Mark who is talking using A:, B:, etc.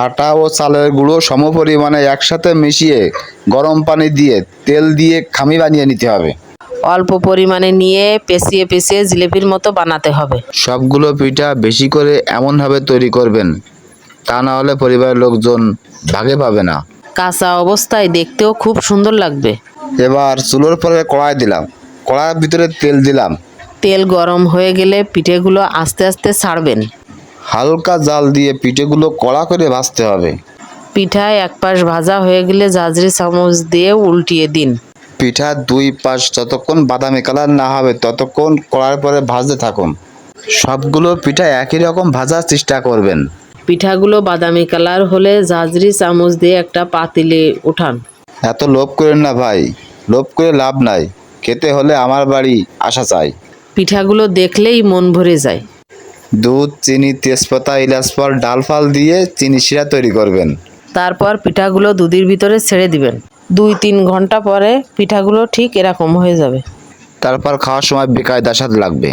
A: আটা ও চালের গুঁড়ো সমপরিমাণে একসাথে মিশিয়ে গরম পানি দিয়ে তেল দিয়ে খামি বানিয়ে নিতে হবে।
B: অল্প পরিমাণে নিয়ে পেঁচিয়ে পেঁচিয়ে জিলিপির মতো বানাতে হবে।
A: সবগুলো পিঠা বেশি করে এমনভাবে তৈরি করবেন, তা না হলে পরিবারের লোকজন ভাগে পাবে না।
B: কাঁচা অবস্থায় দেখতেও খুব সুন্দর লাগবে।
A: এবার চুলোর পরে কড়াই দিলাম, কড়াইয়ের ভিতরে তেল দিলাম।
B: তেল গরম হয়ে গেলে পিঠেগুলো আস্তে আস্তে ছাড়বেন।
A: হালকা জাল দিয়ে পিঠেগুলো কড়া করে ভাজতে হবে।
B: পিঠায় এক পাশ ভাজা হয়ে গেলে ঝাঁঝরি চামচ দিয়ে উল্টিয়ে দিন।
A: পিঠার দুই পাশ যতক্ষণ বাদামি কালার না হবে ততক্ষণ কড়ার পরে ভাজতে থাকুন। সবগুলো পিঠা একই রকম ভাজার চেষ্টা করবেন।
B: পিঠাগুলো বাদামি কালার হলে ঝাঁঝরি চামচ দিয়ে একটা পাতিলে উঠান।
A: এত লোভ করেন না ভাই, লোভ করে লাভ নাই। খেতে হলে আমার বাড়ি আসা চাই।
B: পিঠাগুলো দেখলেই মন ভরে যায়।
A: দুধ, চিনি, তেজপাতা, ইলাচ ফল, ডাল ফাল দিয়ে চিনি শিরা তৈরি করবেন।
B: তারপর পিঠাগুলো দুধের ভিতরে ছেড়ে দিবেন। 2-3 ঘন্টা পরে পিঠাগুলো ঠিক এরকম হয়ে যাবে।
A: তারপর খাওয়ার সময় বেকায়দা স্বাদ লাগবে।